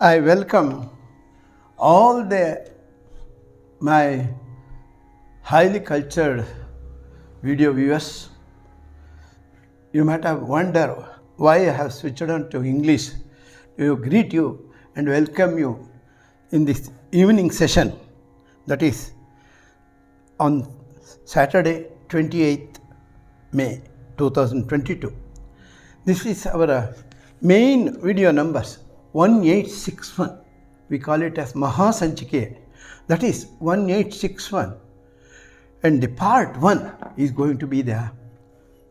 I welcome all my highly cultured video viewers. You might have wondered why I have switched on to English to greet you and welcome you in this evening session, that is on Saturday 28th May 2022. This is our main video numbers 1861. We call it as Maha Sanchike, that is 1861, and the part 1 is going to be the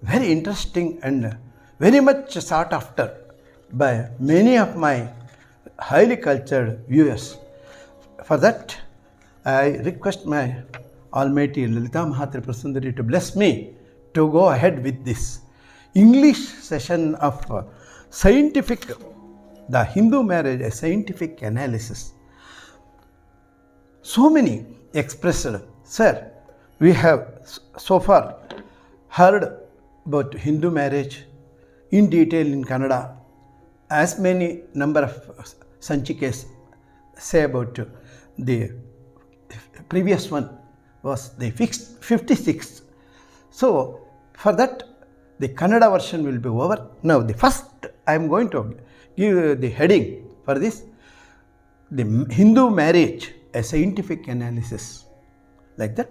very interesting and very much sought after by many of my highly cultured viewers. For that, I request my Almighty Lalita Mahatripura Sundari to bless me to go ahead with this English session of scientific, the Hindu marriage, a scientific analysis. So many expressed, sir, we have so far heard about Hindu marriage in detail in Kannada. As many number of Sanchikes say about the previous one was the fixed 56th. So for that, the Kannada version will be over. Now the first I am going to give the heading for this, the Hindu marriage, a scientific analysis. Like that,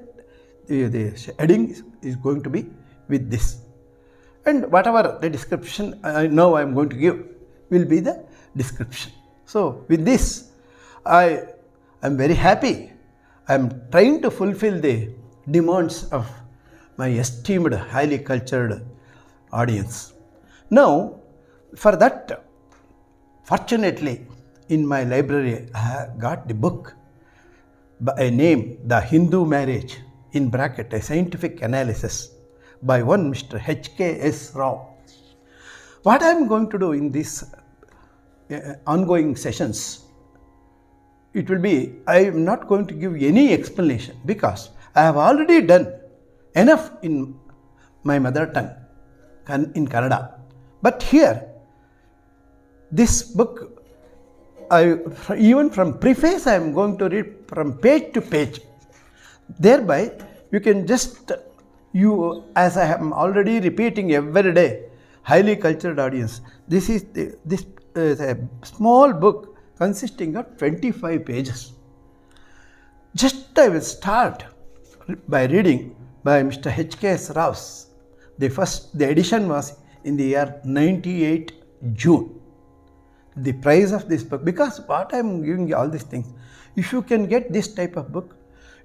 the heading is going to be with this. And whatever the description now I am going to give will be the description. So with this, I am very happy. I am trying to fulfill the demands of my esteemed, highly cultured audience. Now, for that, fortunately, in my library, I have got the book by name The Hindu Marriage, in bracket, a scientific analysis by one Mr. H K S Rao. What I am going to do in these ongoing sessions, it will be, I am not going to give any explanation because I have already done enough in my mother tongue, in Kannada. But here, this book, even from preface, I am going to read from page to page. Thereby, you can just, as I am already repeating every day, highly cultured audience, this is a small book consisting of 25 pages. Just I will start by reading by Mr. H K S Rao. The edition was in the year 98 June. The price of this book, because what I am giving you all these things, if you can get this type of book,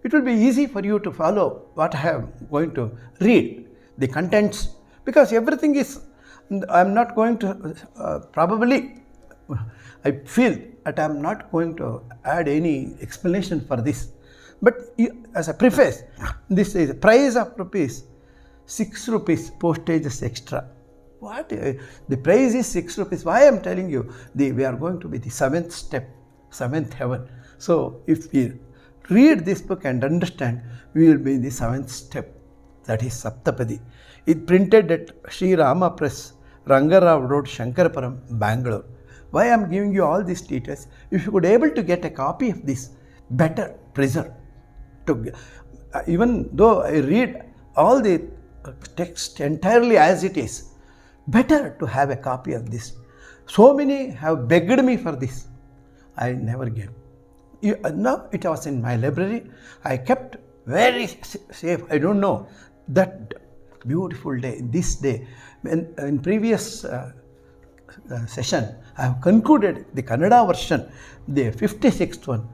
it will be easy for you to follow what I am going to read, the contents, because everything is, I am not going to, probably, I feel that I am not going to add any explanation for this. But as a preface, this is price of ₹6 postages extra. What? The price is ₹6. Why I am telling you? We are going to be the seventh step, seventh heaven. So if we read this book and understand, we will be in the seventh step. That is Saptapadi. It printed at Sri Rama Press, Rangarao Road, Shankarapuram, Bangalore. Why I am giving you all these details? If you could able to get a copy of this, better preserved. Even though I read all the text entirely as it is, better to have a copy of this. So many have begged me for this. I never gave. Now it was in my library. I kept very safe. I don't know that beautiful day, this day. In previous session, I have concluded the Kannada version, the 56th one,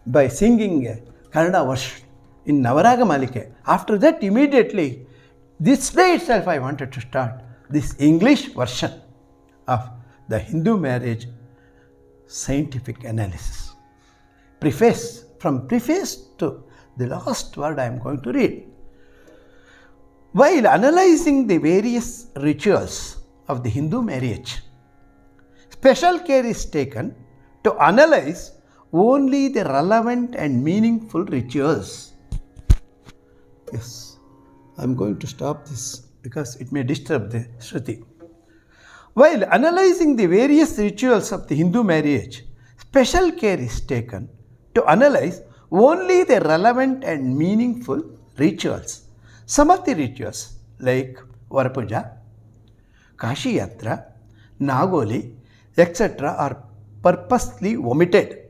by singing a Kannada version in Navaraga Malike. After that, immediately, this day itself, I wanted to start this English version of the Hindu marriage scientific analysis. Preface, from preface to the last word I am going to read. While analyzing the various rituals of the Hindu marriage, special care is taken to analyze only the relevant and meaningful rituals. Yes, I am going to stop this because it may disturb the Shruti. While analyzing the various rituals of the Hindu marriage, special care is taken to analyze only the relevant and meaningful rituals. Some of the rituals like Varapuja, Kashi Yatra, Nagoli, etc. are purposely omitted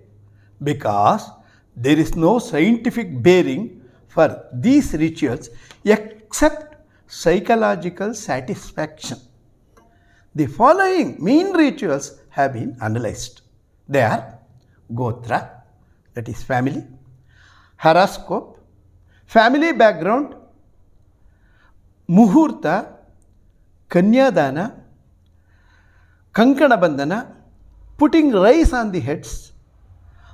because there is no scientific bearing for these rituals except psychological satisfaction. The following main rituals have been analyzed. They are Gotra, that is family, horoscope, family background, Muhurta, Kanyadana, Kankana Bandhana, putting rice on the heads,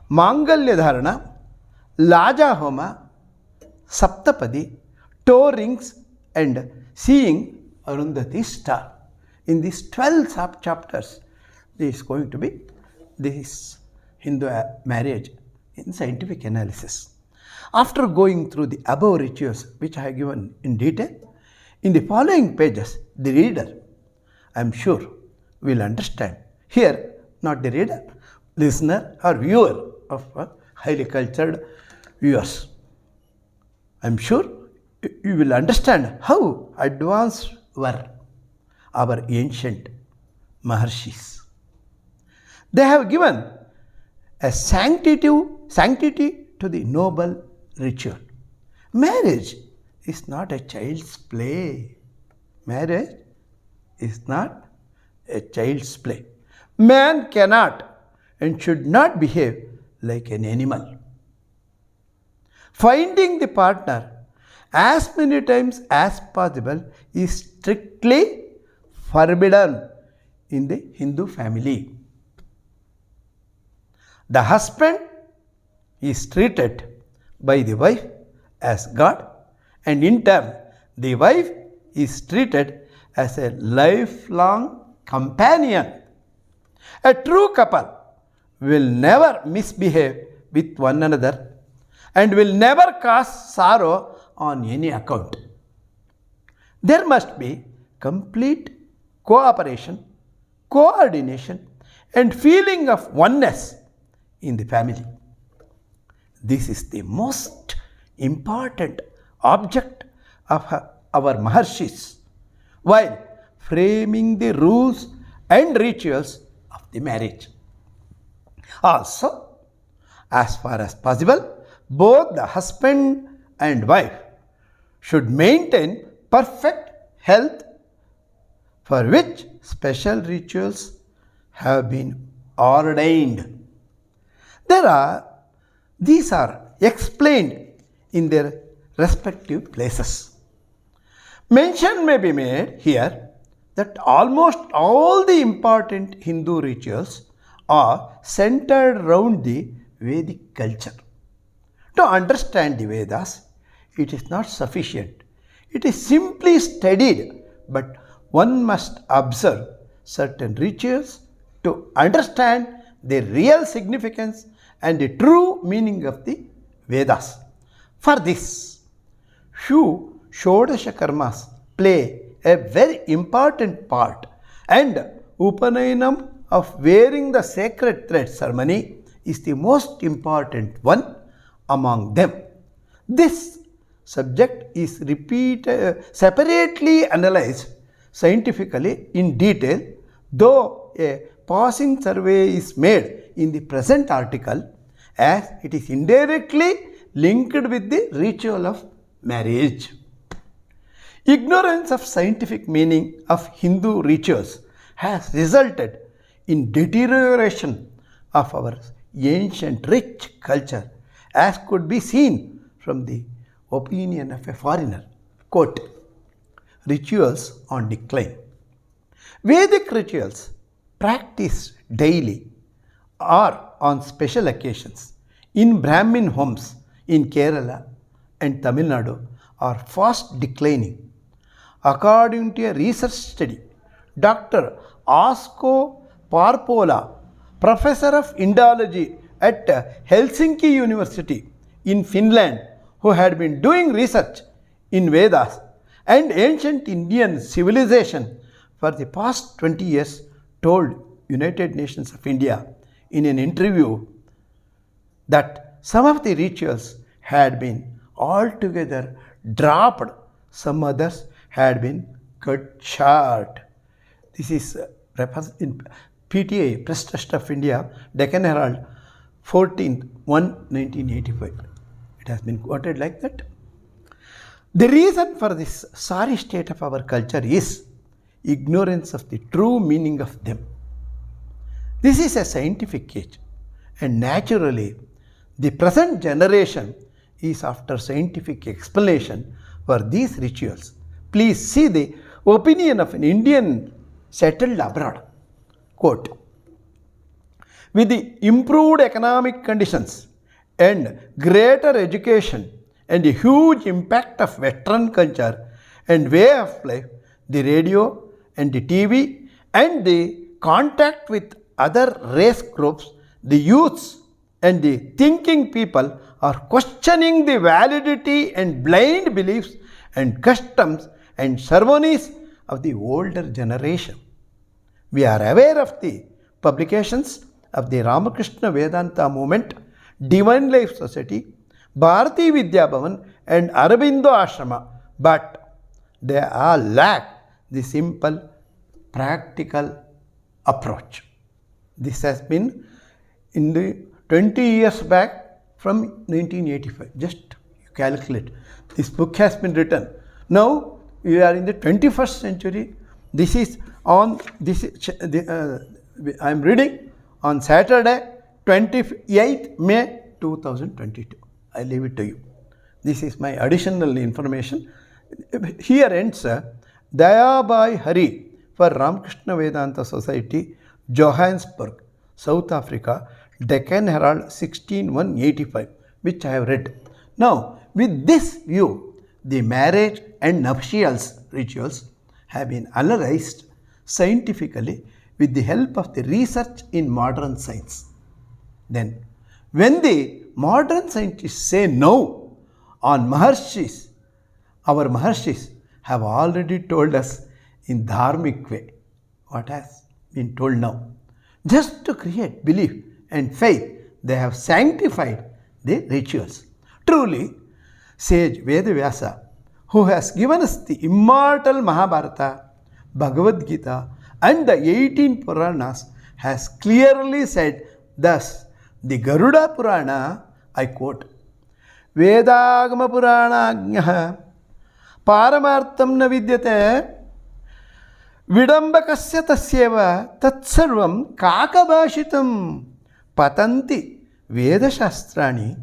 Mangalya Dharana, Laja Homa, Saptapadi, toe rings, and seeing Arundhati star. In these 12 sub-chapters, there is going to be this Hindu marriage in scientific analysis. After going through the above rituals, which I have given in detail, in the following pages, the reader, I am sure, will understand. Here, not the reader, listener or viewer of highly cultured viewers. I am sure you will understand how advanced were our ancient Maharshis. They have given a sanctity to the noble ritual. Marriage is not a child's play. Marriage is not a child's play. Man cannot and should not behave like an animal. Finding the partner as many times as possible is strictly forbidden in the Hindu family. The husband is treated by the wife as God, and in turn, the wife is treated as a lifelong companion. A true couple will never misbehave with one another and will never cause sorrow on any account. There must be complete cooperation, coordination, and feeling of oneness in the family. This is the most important object of our Maharshis while framing the rules and rituals of the marriage. Also, as far as possible, both the husband and wife should maintain perfect health, for which special rituals have been ordained. These are explained in their respective places. Mention may be made here that almost all the important Hindu rituals are centered around the Vedic culture. To understand the Vedas, it is not sufficient. It is simply studied, but one must observe certain rituals to understand the real significance and the true meaning of the Vedas. For this, few Shodasha karmas play a very important part, and Upanayanam of wearing the sacred thread ceremony is the most important one among them. This subject is separately analyzed scientifically in detail, though a passing survey is made in the present article, as it is indirectly linked with the ritual of marriage. Ignorance of scientific meaning of Hindu rituals has resulted in deterioration of our ancient rich culture, as could be seen from the opinion of a foreigner. Quote, rituals on decline. Vedic rituals practiced daily or on special occasions in Brahmin homes in Kerala and Tamil Nadu are fast declining. According to a research study, Dr. Asko Parpola, professor of Indology at Helsinki University in Finland, who had been doing research in Vedas and ancient Indian civilization for the past 20 years, told United Nations of India in an interview that some of the rituals had been altogether dropped, some others had been cut short. This is in PTA, Press Trust of India, Deccan Herald, 14/1/1985. It has been quoted like that. The reason for this sorry state of our culture is ignorance of the true meaning of them. This is a scientific age, and naturally, the present generation is after scientific explanation for these rituals. Please see the opinion of an Indian settled abroad. Quote, with the improved economic conditions and greater education and the huge impact of Western culture and way of life, the radio and the TV and the contact with other race groups, the youths and the thinking people are questioning the validity and blind beliefs and customs and ceremonies of the older generation. We are aware of the publications of the Ramakrishna Vedanta movement, Divine Life Society, Bharati Vidya Bhavan and Aurobindo Ashrama, but they all lack the simple practical approach. This has been in the 20 years back from 1985. Just calculate. This book has been written. Now we are in the 21st century. This is on this. I am reading on Saturday, 28th May 2022. I leave it to you. This is my additional information. Here ends Dayabai Hari for Ramakrishna Vedanta Society, Johannesburg, South Africa, Deccan Herald 16/185, which I have read. Now, with this view, the marriage and nuptials rituals have been analyzed scientifically with the help of the research in modern science. Then, when the modern scientists say no on Maharshis, our Maharshis have already told us in dharmic way what has been told now. Just to create belief and faith, they have sanctified the rituals. Truly, sage Vedavyasa, who has given us the immortal Mahabharata, Bhagavad Gita, and the 18 Puranas, has clearly said thus. The Garuda Purana, I quote, Vedagama Purana Paramartham na vidyate Vidambakasya tasyeva tatsarvam kakabashitam patanti Vedashastrani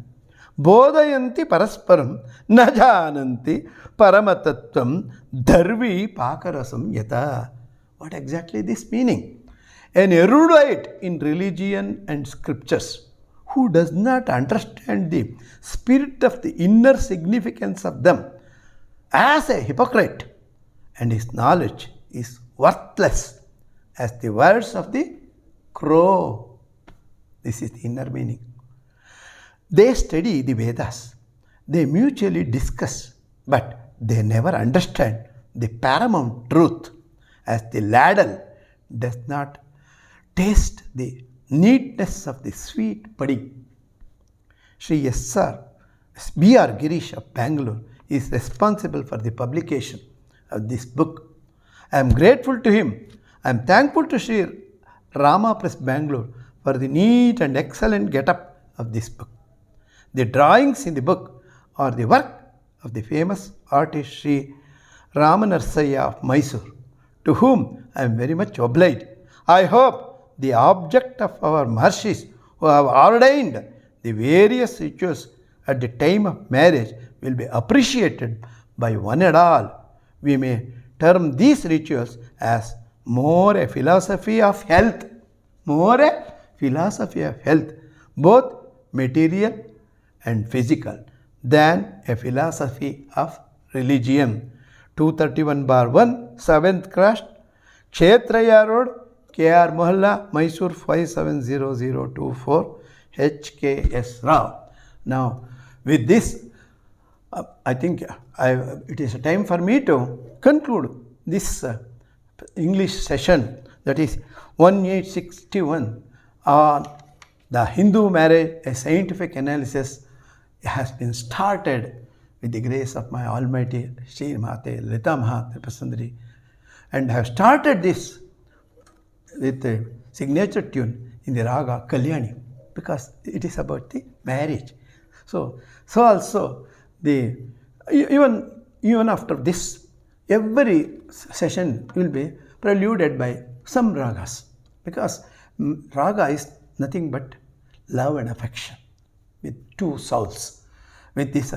bodhayanti parasparam na jananti paramatattvam dharvi pakarasam yata. What exactly this meaning? An erudite in religion and scriptures who does not understand the spirit of the inner significance of them as a hypocrite, and his knowledge is worthless as the words of the crow. This is the inner meaning. They study the Vedas, they mutually discuss, but they never understand the paramount truth, as the ladle does not taste the neatness of the sweet pudding. Sri B.R. Girish of Bangalore is responsible for the publication of this book. I am grateful to him. I am thankful to Sri Rama Press Bangalore for the neat and excellent get-up of this book. The drawings in the book are the work of the famous artist Sri Ramanarsaya of Mysore, to whom I am very much obliged. I hope the object of our Maharshis who have ordained the various rituals at the time of marriage will be appreciated by one and all. We may term these rituals as more a philosophy of health, both material and physical, than a philosophy of religion. 231/1, 7th Cross, Kshetraya Road, K.R. Mohalla, Mysore 570024, H K S Rao. Now, with this, I think it is a time for me to conclude this English session, that is 1861, on the Hindu marriage. A scientific analysis has been started with the grace of my Almighty Sri Mate Lita Mahat Prasandri, and have started this with a signature tune in the raga Kalyani, because it is about the marriage. So also even after this, every session will be preluded by some ragas, because raga is nothing but love and affection with two souls. With this,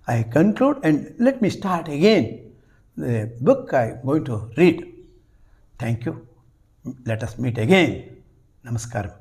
I conclude, and let me start again the book I am going to read. Thank you. Let us meet again. Namaskaram.